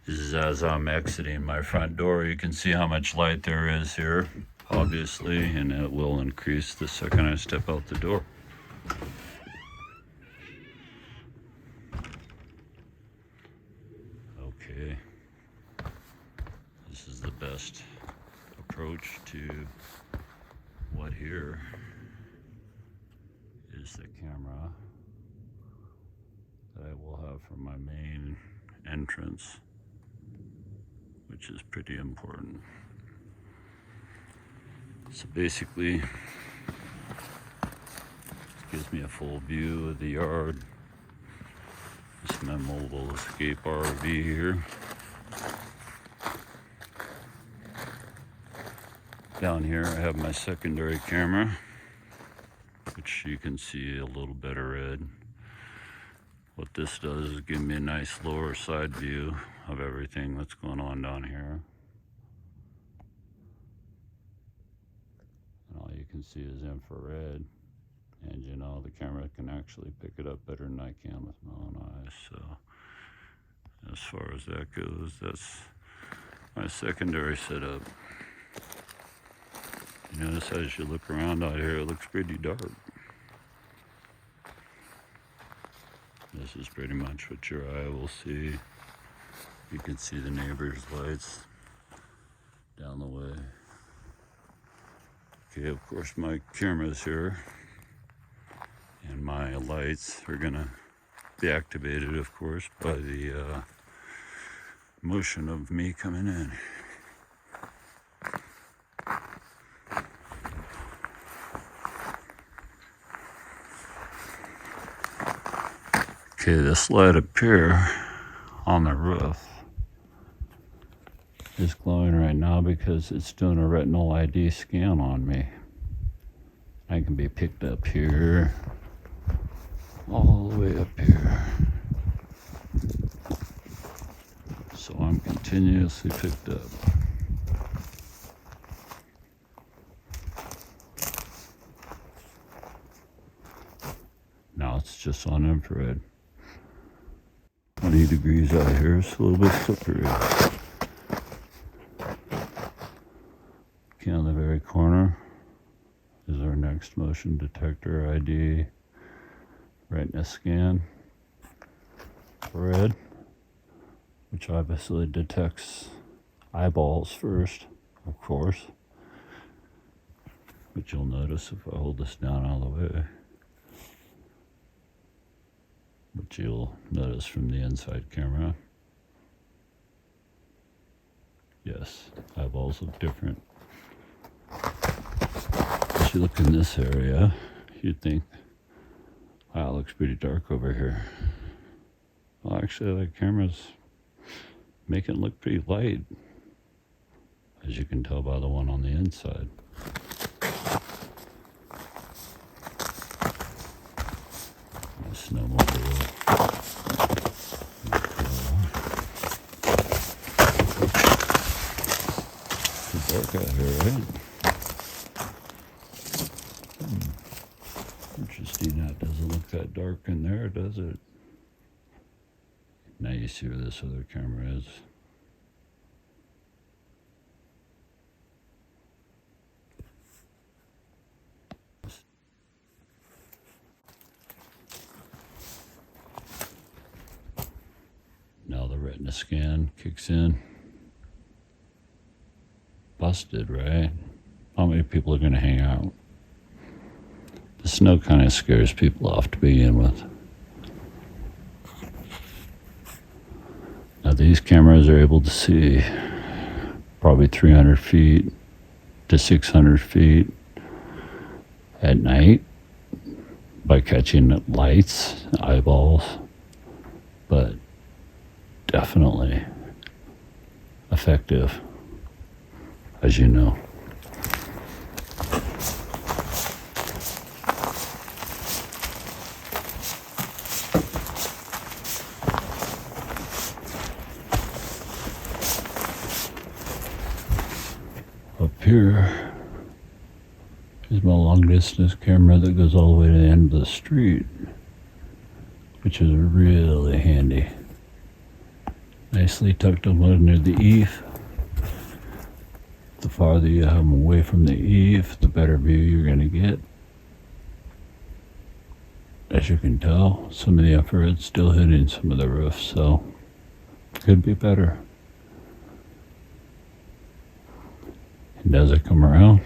This is as I'm exiting my front door. You can see how much light there is here, obviously, and it will increase the second I step out the door. Okay, this is the best approach to what here is the camera that I will have for my main entrance, which is pretty important. So basically, it gives me a full view of the yard. This is my mobile escape RV here. Down here I have my secondary camera, which you can see a little better red. What this does is give me a nice lower side view of everything that's going on down here. And all you can see is infrared. And you know, the camera can actually pick it up better than I can with my own eyes. So as far as that goes, that's my secondary setup. You notice as you look around out here, it looks pretty dark. This is pretty much what your eye will see. You can see the neighbor's lights down the way. Okay, of course my camera's here, and my lights are gonna be activated, of course, by the motion of me coming in. Okay, this light up here on the roof is glowing right now because it's doing a retinal ID scan on me. I can be picked up here, all the way up here. So I'm continuously picked up. Now it's just on infrared. 20 degrees out here, it's a little bit slippery. Okay, on the very corner is our next motion detector ID retina scan. Red, which obviously detects eyeballs first, of course. But you'll notice if I hold this down all the way, which you'll notice from the inside camera. Yes, eyeballs look different. As you look in this area, you'd think, wow, it looks pretty dark over here. Well, actually, the camera's making it look pretty light, as you can tell by the one on the inside. My snowmobile. It's dark out here, right? Interesting, that doesn't look that dark in there, does it? Now you see where this other camera is. Now the retina scan kicks in. Busted, right? How many people are going to hang out? The snow kind of scares people off to begin with. Now these cameras are able to see probably 300 feet to 600 feet at night by catching lights, eyeballs, but definitely effective, as you know. Up here is my long distance camera that goes all the way to the end of the street, which is really handy. I nicely tucked them under the eave. The farther you have them away from the eave, the better view you're going to get. As you can tell, some of the infrared's still hitting some of the roofs, so could be better. And as I come around,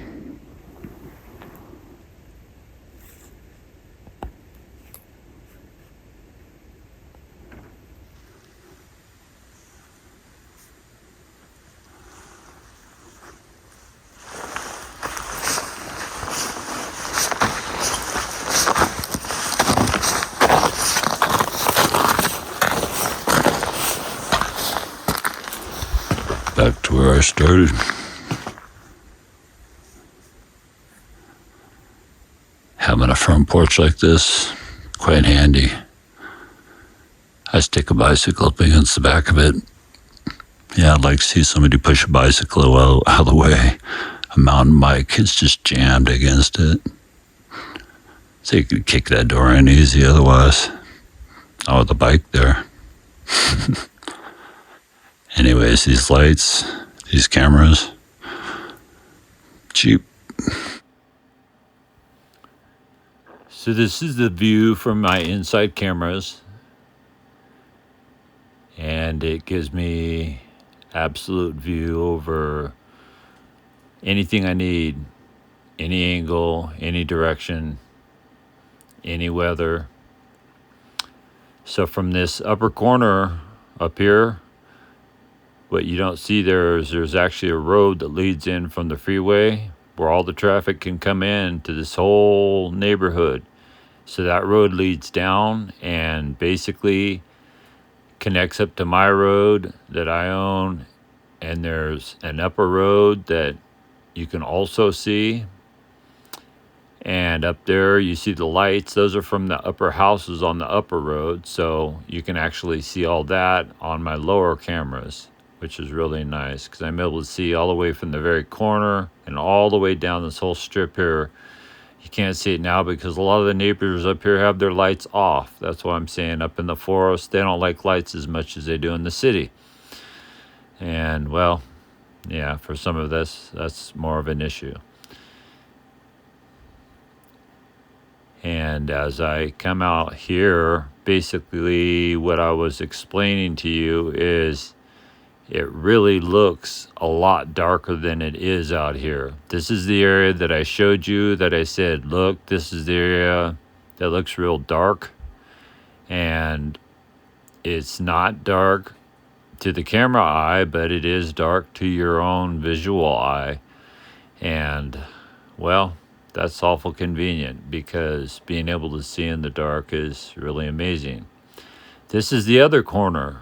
back to where I started. Having a front porch like this, quite handy. I stick a bicycle up against the back of it. Yeah, I'd like to see somebody push a bicycle out of the way. A mountain bike is just jammed against it. So you could kick that door in easy otherwise. Not with a bike there. Anyways, these lights, these cameras, cheap. So this is the view from my inside cameras. And it gives me absolute view over anything I need, any angle, any direction, any weather. So from this upper corner up here, what you don't see there is there's actually a road that leads in from the freeway where all the traffic can come in to this whole neighborhood. So that road leads down and basically connects up to my road that I own. And there's an upper road that you can also see. And up there you see the lights. Those are from the upper houses on the upper road. So you can actually see all that on my lower cameras, which is really nice because I'm able to see all the way from the very corner and all the way down this whole strip here. You can't see it now because a lot of the neighbors up here have their lights off. That's why I'm saying up in the forest, they don't like lights as much as they do in the city. And well, yeah, for some of this, that's more of an issue. And as I come out here, basically what I was explaining to you is it really looks a lot darker than it is out here. This is the area that I showed you that I said, look, this is the area that looks real dark. And it's not dark to the camera eye, but it is dark to your own visual eye. And well, that's awful convenient because being able to see in the dark is really amazing. This is the other corner.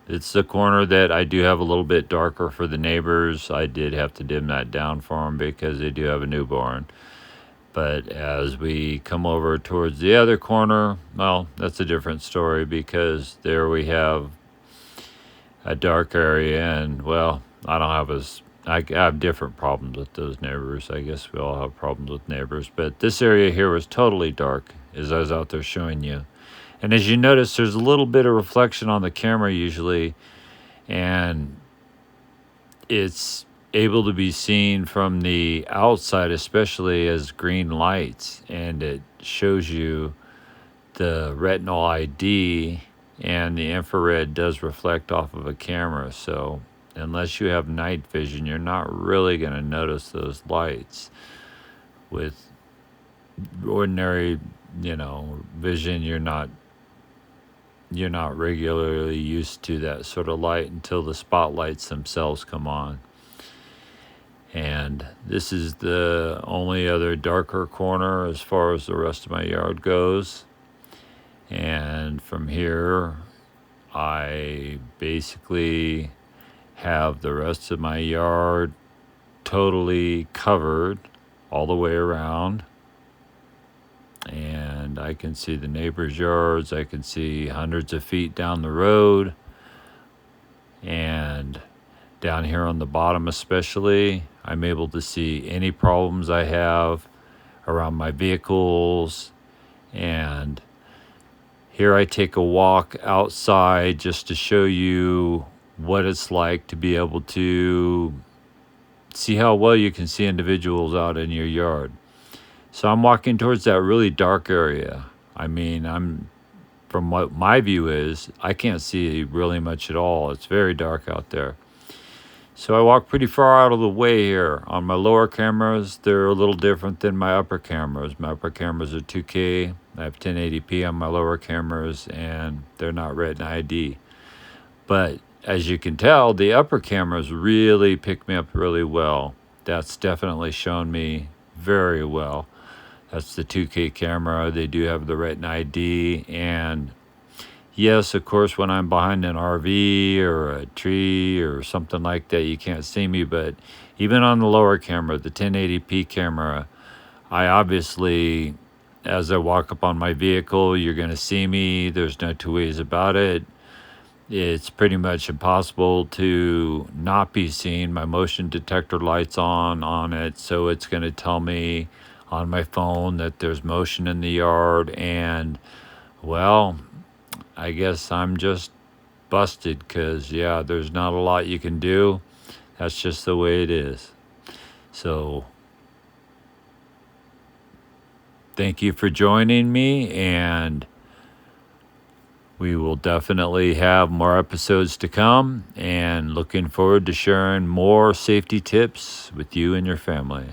It's the corner that I do have a little bit darker for the neighbors. I did have to dim that down for them because they do have a newborn. But as we come over towards the other corner, well, that's a different story because there we have a dark area. And, well, I have different problems with those neighbors. I guess we all have problems with neighbors. But this area here was totally dark as I was out there showing you. And as you notice, there's a little bit of reflection on the camera usually, and it's able to be seen from the outside, especially as green lights, and it shows you the retinal ID, and the infrared does reflect off of a camera. So unless you have night vision, you're not really going to notice those lights. With ordinary, vision, you're not regularly used to that sort of light until the spotlights themselves come on. And this is the only other darker corner as far as the rest of my yard goes. And from here, I basically have the rest of my yard totally covered all the way around. And I can see the neighbors' yards. I can see hundreds of feet down the road. And down here on the bottom especially, I'm able to see any problems I have around my vehicles. And Here I take a walk outside just to show you what it's like to be able to see how well you can see individuals out in your yard. So I'm walking towards that really dark area. I mean, from what my view is, I can't see really much at all. It's very dark out there. So I walk pretty far out of the way here. On my lower cameras, they're a little different than my upper cameras. My upper cameras are 2K. I have 1080p on my lower cameras, and they're not Retina ID. But as you can tell, the upper cameras really pick me up really well. That's definitely shown me very well. That's the 2K camera. They do have the Retina ID, and yes, of course, when I'm behind an RV or a tree or something like that, you can't see me. But even on the lower camera, the 1080p camera, I obviously, as I walk up on my vehicle, you're going to see me. There's no two ways about it. It's pretty much impossible to not be seen. My motion detector light's on it, so it's going to tell me on my phone that there's motion in the yard. And, well, I guess I'm just busted because, yeah, there's not a lot you can do. That's just the way it is. So thank you for joining me, and we will definitely have more episodes to come, and looking forward to sharing more safety tips with you and your family.